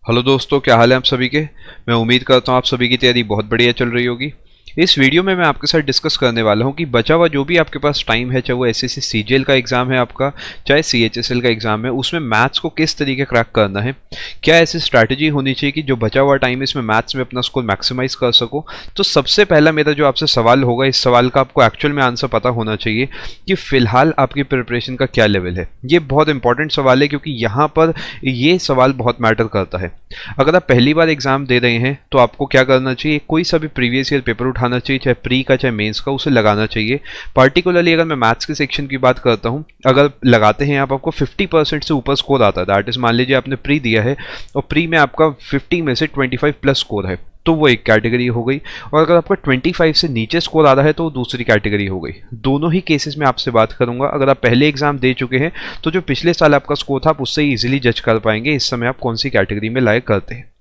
Hello दोस्तों, क्या हाल है आप सभी के। मैं उम्मीद करता हूँ आप सभी की तैयारी बहुत बढ़िया चल रही होगी। इस वीडियो में मैं आपके साथ डिस्कस करने वाला हूँ कि बचा हुआ जो भी आपके पास टाइम है, चाहे वो एसएससी सीजीएल का एग्जाम है आपका, चाहे सीएचएसएल का एग्जाम है, उसमें मैथ्स को किस तरीके क्रैक करना है। क्या ऐसी स्ट्रैटेजी होनी चाहिए कि जो बचा हुआ टाइम है इसमें मैथ्स में अपना स्कोर मैक्सिमाइज कर सको। तो सबसे पहला मेरा जो आपसे सवाल होगा, इस सवाल का आपको एक्चुअल में आंसर पता होना चाहिए कि फिलहाल आपकी प्रिपरेशन का क्या लेवल है। ये बहुत इंपॉर्टेंट सवाल है क्योंकि यहाँ पर ये सवाल बहुत मैटर करता है। अगर आप पहली बार एग्जाम दे रहे हैं तो आपको क्या करना चाहिए, कोई सा भी प्रीवियस ईयर पेपर उठाना चाहिए, चाहे प्री का चाहे मेंस का, उसे लगाना चाहिए। पार्टिकुलरली अगर मैं मैथ्स के सेक्शन की बात करता हूं, अगर लगाते हैं आपको 50% से ऊपर स्कोर आता है, दैट इज मान लीजिए आपने प्री दिया है और प्री में आपका 50 में से 25 प्लस स्कोर है, तो वो एक कैटेगरी हो गई। और अगर आपका 25 से नीचे स्कोर आ रहा है तो वो दूसरी कैटेगरी हो गई। दोनों ही केसेस में आपसे बात करूंगा। अगर आप पहले एग्जाम दे चुके हैं तो जो पिछले साल आपका स्कोर था आप उससे इजीली जज कर पाएंगे इस समय आप कौन सी कैटेगरी में लायक करते हैं।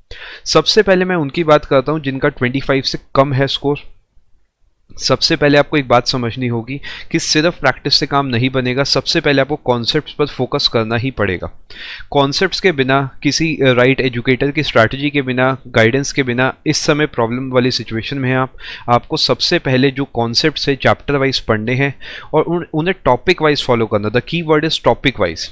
सबसे पहले मैं उनकी बात करता हूं जिनका 25 से कम है स्कोर। सबसे पहले आपको एक बात समझनी होगी कि सिर्फ प्रैक्टिस से काम नहीं बनेगा। सबसे पहले आपको कॉन्सेप्ट्स पर फोकस करना ही पड़ेगा। कॉन्सेप्ट्स के बिना, किसी राइट एजुकेटर की स्ट्रैटेजी के बिना, गाइडेंस के बिना इस समय प्रॉब्लम वाली सिचुएशन में है आपको सबसे पहले जो कॉन्सेप्ट्स है चैप्टर वाइज पढ़ने हैं और उन्हें टॉपिक वाइज फॉलो करना। The key word is topic wise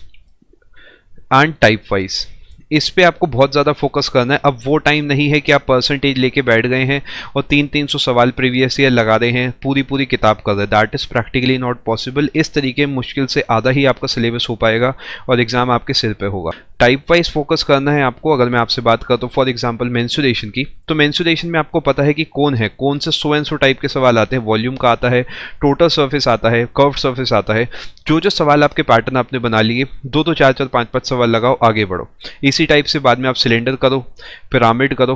and type wise. इस पे आपको बहुत ज़्यादा फोकस करना है। अब वो टाइम नहीं है कि आप परसेंटेज लेके बैठ गए हैं और 300 सवाल प्रीवियस ईयर लगा रहे हैं, पूरी किताब कर रहे हैं। That is practically not possible. इस तरीके मुश्किल से आधा ही आपका सिलेबस हो पाएगा और एग्जाम आपके सिर पे होगा। टाइप वाइज फोकस करना है आपको। अगर मैं आपसे बात करता हूँ फॉर एग्जाम्पल मेंसुरेशन की, तो मेंसुरेशन में आपको पता है कि कौन से सो एंड सो टाइप के सवाल आते हैं। वॉल्यूम का आता है, टोटल सर्फेस आता है, कर्व सर्फेस आता है। जो सवाल आपके पैटर्न आपने बना लिए, दो 4 5 सवाल लगाओ, आगे बढ़ो। इसी टाइप से बाद में आप सिलेंडर करो, पिरामिड करो,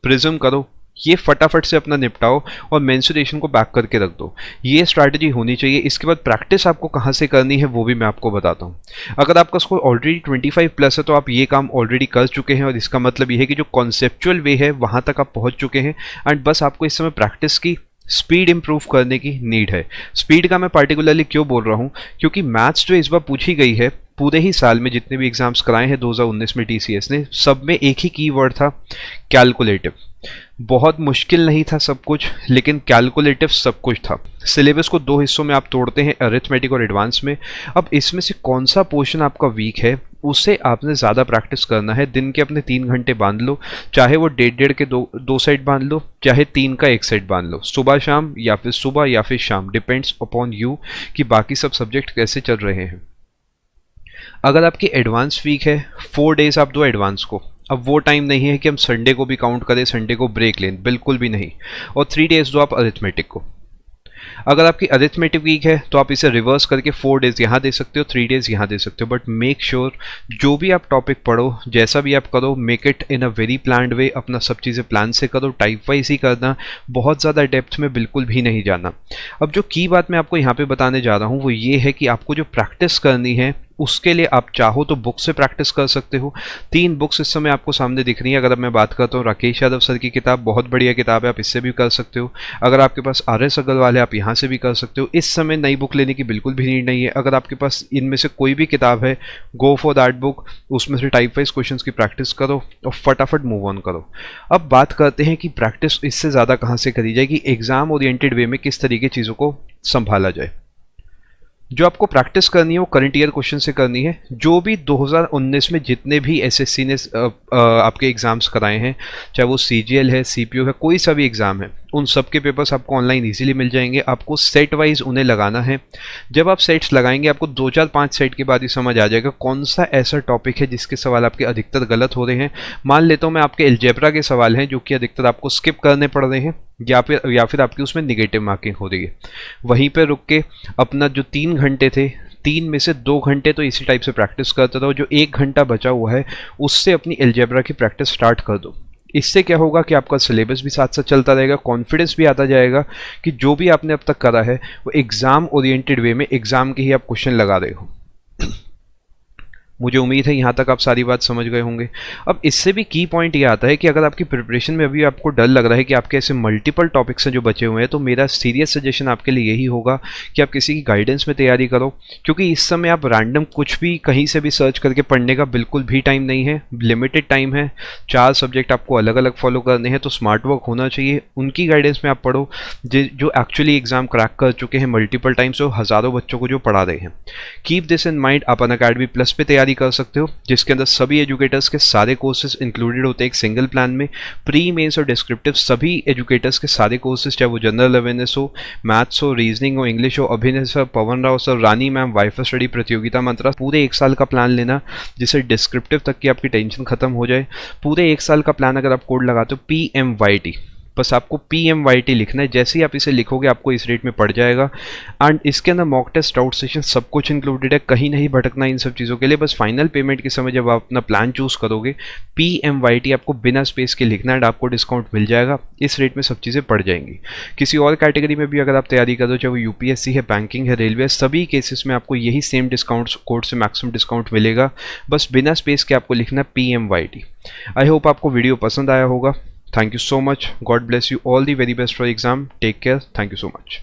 प्रिज्म करो, ये फटाफट से अपना निपटाओ और मेंसुरेशन को बैक करके रख दो। ये स्ट्रैटेजी होनी चाहिए। इसके बाद प्रैक्टिस आपको कहाँ से करनी है वो भी मैं आपको बताता हूँ। अगर आपका स्कोर ऑलरेडी 25 प्लस है तो आप ये काम ऑलरेडी कर चुके हैं और इसका मतलब ये है कि जो कॉन्सेप्चुअल वे है वहाँ तक आप पहुँच चुके हैं एंड बस आपको इस समय प्रैक्टिस की स्पीड इंप्रूव करने की नीड है। स्पीड का मैं पार्टिकुलरली क्यों बोल रहा हूँ, क्योंकि मैथ्स जो इस बार पूछी गई है पूरे ही साल में जितने भी एग्जाम्स कराए हैं 2019 में टीसीएस ने, सब में एक ही कीवर्ड था, कैलकुलेटिव। बहुत मुश्किल नहीं था सब कुछ, लेकिन कैलकुलेटिव सब कुछ था। सिलेबस को दो हिस्सों में आप तोड़ते हैं, अरिथमेटिक और एडवांस में। अब इसमें से कौन सा पोर्शन आपका वीक है उसे आपने ज़्यादा प्रैक्टिस करना है। दिन के अपने 3 घंटे बांध लो, चाहे वो 1.5 के दो सेट बांध लो, चाहे 3 का 1 सेट बांध लो, सुबह शाम या फिर सुबह या फिर शाम, डिपेंड्स अपॉन यू कि बाकी सब सब्जेक्ट कैसे चल रहे हैं। अगर आपकी एडवांस वीक है, 4 डेज आप दो एडवांस को। अब वो टाइम नहीं है कि हम संडे को भी काउंट करें, संडे को ब्रेक लें, बिल्कुल भी नहीं। और 3 डेज दो आप अरिथमेटिक को। अगर आपकी अरिथमेटिक वीक है तो आप इसे रिवर्स करके 4 डेज यहाँ दे सकते हो, 3 डेज यहाँ दे सकते हो। बट मेक श्योर जो भी आप टॉपिक पढ़ो, जैसा भी आप करो, make it in a very planned way. अपना सब चीज़ें प्लान से करो, टाइप वाइज ही करना, बहुत ज़्यादा डेप्थ में बिल्कुल भी नहीं जाना। अब जो की बात मैं आपको यहाँ पे बताने जा रहा हूँ वो ये है कि आपको जो प्रैक्टिस करनी है उसके लिए आप चाहो तो बुक से प्रैक्टिस कर सकते हो। 3 बुक्स इस समय आपको सामने दिख रही है। अगर मैं बात करता हूँ राकेश यादव सर की किताब, बहुत बढ़िया किताब है, आप इससे भी कर सकते हो। अगर आपके पास RS अग्रवाल है आप यहाँ से भी कर सकते हो। इस समय नई बुक लेने की बिल्कुल भी नीड नहीं है। अगर आपके पास इनमें से कोई भी किताब है, गो फॉर दैट बुक, उसमें से टाइप वाइज क्वेश्चन की प्रैक्टिस करो और फटाफट मूव ऑन करो। अब बात करते हैं कि प्रैक्टिस इससे ज़्यादा कहाँ से करी जाए, कि एग्जाम ओरिएंटेड वे में किस तरीके चीज़ों को संभाला जाए। जो आपको प्रैक्टिस करनी है वो करंट ईयर क्वेश्चन से करनी है। जो भी 2019 में जितने भी एसएससी ने आपके एग्जाम्स कराए हैं, चाहे वो सीजीएल है, सीपीओ है, कोई सा भी एग्जाम है, उन सब के पेपर्स आपको ऑनलाइन इजीली मिल जाएंगे। आपको सेट वाइज उन्हें लगाना है। जब आप सेट्स लगाएंगे आपको 2 4 5 सेट के बाद ही समझ आ जाएगा कौन सा ऐसा टॉपिक है जिसके सवाल आपके अधिकतर गलत हो रहे हैं। मान लेता हूँ मैं आपके अलजेब्रा के सवाल हैं जो कि अधिकतर आपको स्किप करने पड़ रहे हैं या फिर आपकी उसमें निगेटिव मार्किंग हो रही है। वहीं पर रुक के अपना जो 3 घंटे थे, 3 में से 2 घंटे तो इसी टाइप से प्रैक्टिस करते रहो। जो 1 घंटा बचा हुआ है उससे अपनी अलजेब्रा की प्रैक्टिस स्टार्ट कर दो। इससे क्या होगा कि आपका सिलेबस भी साथ साथ चलता रहेगा, कॉन्फिडेंस भी आता जाएगा कि जो भी आपने अब तक करा है वो एग्जाम ओरिएंटेड वे में एग्जाम के ही आप क्वेश्चन लगा रहे हो। मुझे उम्मीद है यहाँ तक आप सारी बात समझ गए होंगे। अब इससे भी की पॉइंट ये आता है कि अगर आपकी प्रिपरेशन में अभी आपको डर लग रहा है कि आपके ऐसे मल्टीपल टॉपिक्स हैं जो बचे हुए हैं, तो मेरा सीरियस सजेशन आपके लिए यही होगा कि आप किसी की गाइडेंस में तैयारी करो, क्योंकि इस समय आप रैंडम कुछ भी कहीं से भी सर्च करके पढ़ने का बिल्कुल भी टाइम नहीं है। लिमिटेड टाइम है, 4 सब्जेक्ट आपको अलग अलग फॉलो करने हैं, तो स्मार्ट वर्क होना चाहिए। उनकी गाइडेंस में आप पढ़ो जो एक्चुअली एग्जाम क्रैक कर चुके हैं मल्टीपल टाइम्स, और हज़ारों बच्चों को जो पढ़ा रहे हैं। Keep this in mind. आप अनअकैडमी प्लस पे तैयारी कर सकते हो, जिसके अंदर सभी एजुकेटर्स के सारे कोर्सेज इंक्लूडेड होते हैं एक सिंगल प्लान में। प्री, मेंस और डिस्क्रिप्टिव सभी एजुकेटर्स के सारे कोर्सेज, चाहे वो जनरल अवेयरनेस हो, मैथ्स हो, रीजनिंग हो, इंग्लिश हो, अभिनय सर, पवन राव सर, रानी मैम, वाइफा स्टडी, प्रतियोगिता मंत्रा, पूरे 1 साल का प्लान लेना जिससे डिस्क्रिप्टिव तक की आपकी टेंशन खत्म हो जाए। पूरे 1 साल का प्लान अगर आप कोड लगाते हो PMYT, बस आपको PMYT लिखना है। जैसे ही आप इसे लिखोगे आपको इस रेट में पड़ जाएगा। एंड इसके अंदर मॉक टेस्ट, डाउट सेशन सब कुछ इंक्लूडेड है, कहीं नहीं भटकना इन सब चीज़ों के लिए। बस फाइनल पेमेंट के समय जब आप अपना प्लान चूज करोगे, PMYT आपको बिना स्पेस के लिखना है, आपको डिस्काउंट मिल जाएगा। इस रेट में सब चीज़ें पड़ जाएंगी। किसी और कैटेगरी में भी अगर आप तैयारी कर दो, चाहे वो UPSC है, बैंकिंग है, रेलवे, सभी केसेस में आपको यही सेम डिस्काउंट कोड से मैक्सिमम डिस्काउंट मिलेगा। बस बिना स्पेस के आपको लिखना PMYT। आई होप आपको वीडियो पसंद आया होगा। Thank you so much. God bless you. All the very best for your exam. Take care. Thank you so much.